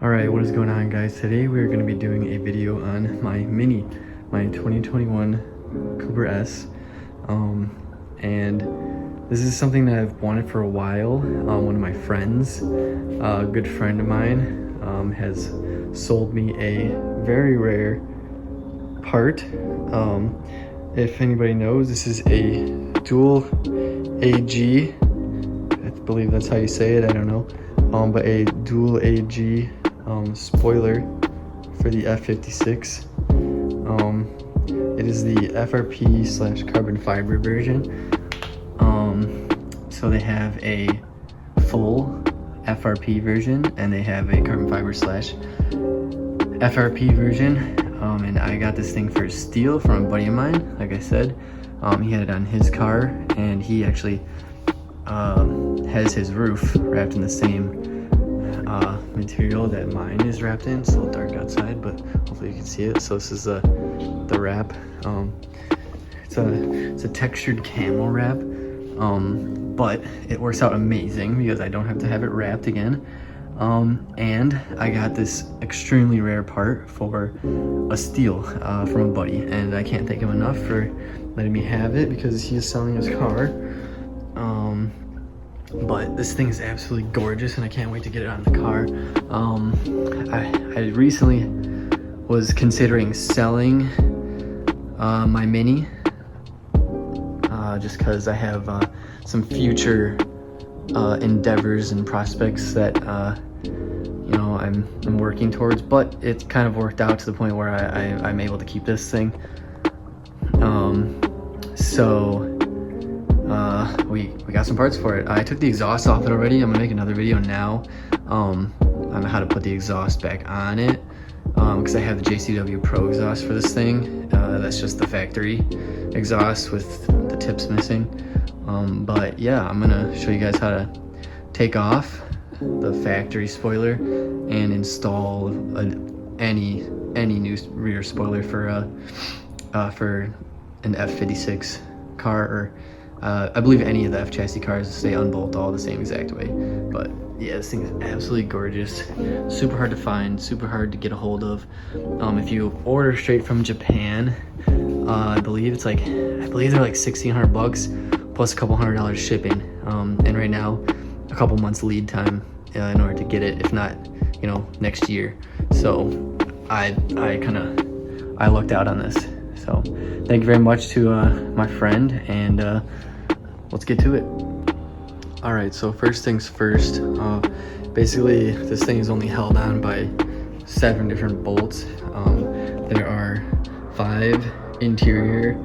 Alright, what is going on, guys? Today we're going to be doing a video on my Mini, my 2021 Cooper S. And this is something that I've wanted for a while. One of my friends, a good friend of mine, has sold me a very rare part. If anybody knows, this is a dual AG, I believe that's how you say it, I don't know, but a dual AG spoiler for the F56. It is the FRP / carbon fiber version. So they have a full FRP version and they have a carbon fiber / FRP version. And I got this thing for steel from a buddy of mine. Like I said, he had it on his car, and he actually has his roof wrapped in the same material that mine is wrapped in. It's a little dark outside, but hopefully you can see it. So this is the wrap. It's a textured camel wrap, but it works out amazing because I don't have to have it wrapped again. And I got this extremely rare part for a steal from a buddy, and I can't thank him enough for letting me have it because he is selling his car. But this thing is absolutely gorgeous, and I can't wait to get it on the car. I recently was considering selling my Mini, just because I have some future endeavors and prospects that you know, I'm working towards, but it's kind of worked out to the point where I'm able to keep this thing. We got some parts for it. I took the exhaust off it already. I'm gonna make another video now on how to put the exhaust back on it, because I have the JCW Pro exhaust for this thing. That's just the factory exhaust with the tips missing. But yeah, I'm gonna show you guys how to take off the factory spoiler and install any new rear spoiler for an F56 car, or I believe any of the F chassis cars. They unbolt all the same exact way. But yeah, this thing is absolutely gorgeous, super hard to find, super hard to get a hold of. If you order straight from Japan, I believe they're like $1,600 plus a couple $100 shipping, and right now a couple months lead time in order to get it, if not, you know, next year. So I lucked out on this. So thank you very much to my friend, and let's get to it. All right, so first things first, basically this thing is only held on by 7 different bolts. There are 5 interior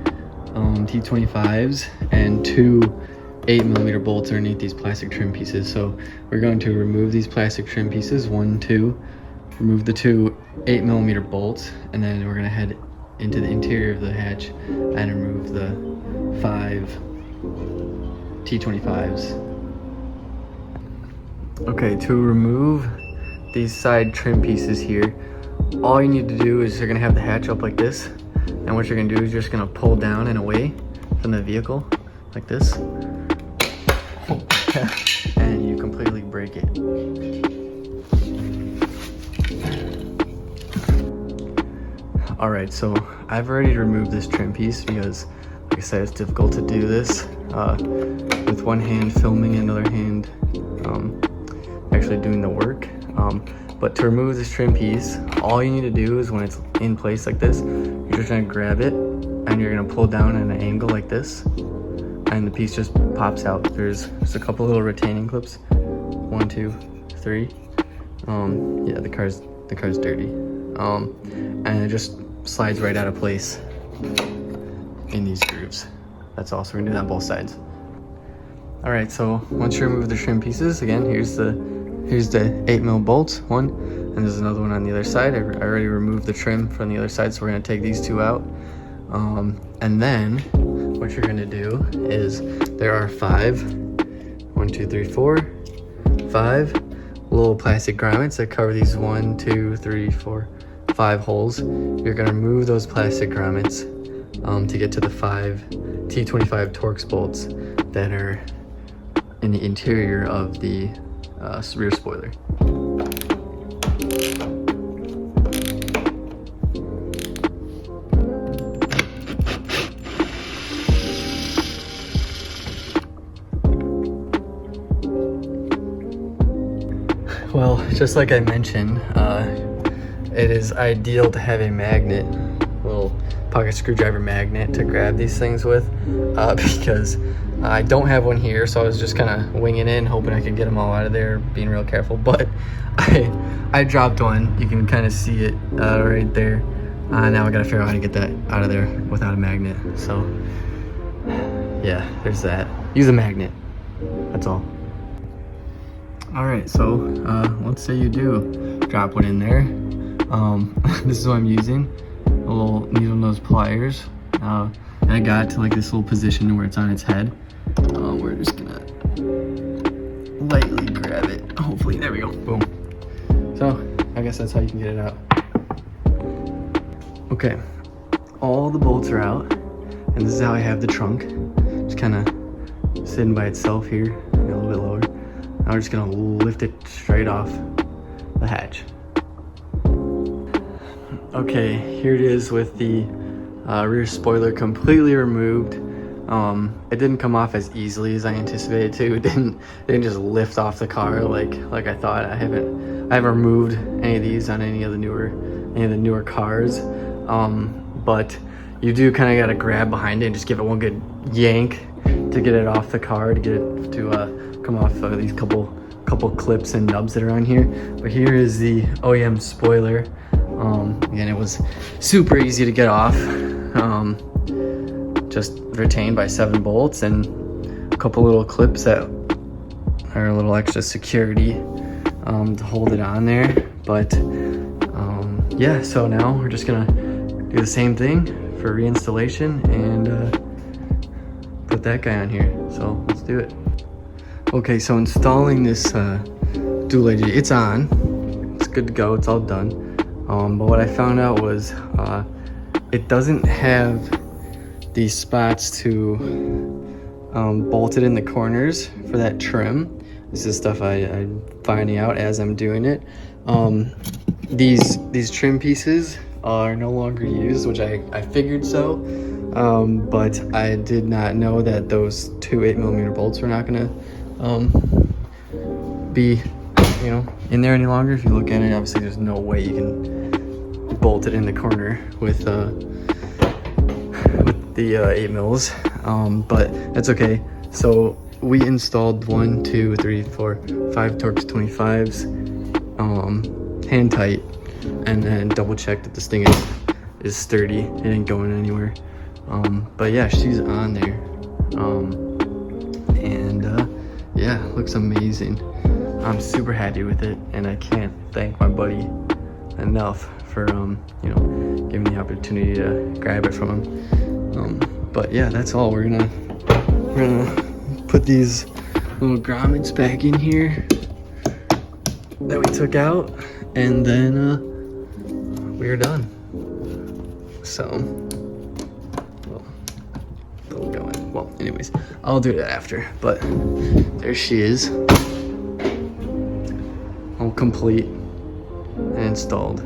T25s and 2 8mm bolts underneath these plastic trim pieces. So we're going to remove these plastic trim pieces, 1, 2, remove the 2 8mm bolts, and then we're gonna head into the interior of the hatch and remove the 5 T25s. Okay, to remove these side trim pieces here, all you need to do is you're gonna have the hatch up like this, and what you're gonna do is you're just gonna pull down and away from the vehicle like this, and you completely break it. Alright, so I've already removed this trim piece because, like I said, it's difficult to do this with one hand filming and another hand actually doing the work. But to remove this trim piece, all you need to do is when it's in place like this, you're just going to grab it and you're going to pull down at an angle like this, and the piece just pops out. There's just a couple little retaining clips, 1, 2, 3. Yeah, the car's dirty, and it just slides right out of place in these grooves. That's all. So we're gonna do that on both sides. All right, so once you remove the trim pieces, again, here's the 8mm bolts, one, and there's another one on the other side. I already removed the trim from the other side, so we're gonna take these 2 out. And then what you're gonna do is there are 5, 1, 2, 3, 4, 5 little plastic grommets that cover these 1, 2, 3, 4, 5 holes. You're gonna remove those plastic grommets to get to the 5 T25 Torx bolts that are in the interior of the rear spoiler. Well, just like I mentioned, it is ideal to have a magnet, a little pocket screwdriver magnet to grab these things with, because I don't have one here, so I was just kind of winging it, hoping I could get them all out of there, being real careful, but I dropped one. You can kind of see it right there. Now I gotta figure out how to get that out of there without a magnet, so yeah, there's that. Use a magnet, that's all. Alright, so let's say you do drop one in there. This is what I'm using, a little needle nose pliers, and I got it to like this little position where it's on its head. We're just gonna lightly grab it, hopefully, there we go, boom. So I guess that's how you can get it out. Okay, all the bolts are out, and this is how I have the trunk, just kind of sitting by itself here, a little bit lower. Now we're just gonna lift it straight off the hatch. Okay, here it is with the rear spoiler completely removed. It didn't come off as easily as I anticipated to. It didn't just lift off the car like I thought. I haven't removed any of these on any of the newer cars. But you do kind of got to grab behind it and just give it one good yank to get it off the car, to get it to come off these couple clips and nubs that are on here. But here is the OEM spoiler. Again, it was super easy to get off. Just retained by 7 bolts and a couple little clips that are a little extra security to hold it on there. But yeah, so now we're just gonna do the same thing for reinstallation and put that guy on here. So let's do it. Okay, so installing this Duell AG, it's on. It's good to go, it's all done. But what I found out was it doesn't have these spots to bolt it in the corners for that trim. This is stuff I'm finding out as I'm doing it. These trim pieces are no longer used, which I figured so, but I did not know that those 2 8mm bolts were not gonna be, in there any longer. If you look at it, obviously there's no way you can bolt it in the corner with the 8mm, but that's okay. So we installed 1, 2, 3, 4, 5 Torx 25s, hand tight, and then double checked that this thing is sturdy. It ain't going anywhere. But yeah, she's on there, and yeah, looks amazing. I'm super happy with it, and I can't thank my buddy enough for giving me the opportunity to grab it from him. But yeah, that's all. We're gonna put these little grommets back in here that we took out, and then we're done. So, well, anyways, I'll do that after. But there she is, all complete and installed.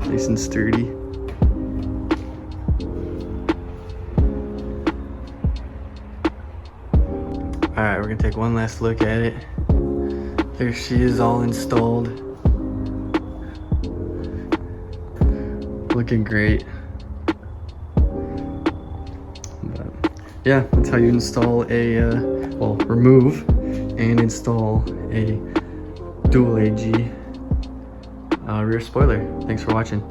Nice and sturdy. Alright, we're gonna take one last look at it. There she is, all installed. Looking great. But yeah, that's how you install remove and install a Duell AG rear spoiler. Thanks for watching.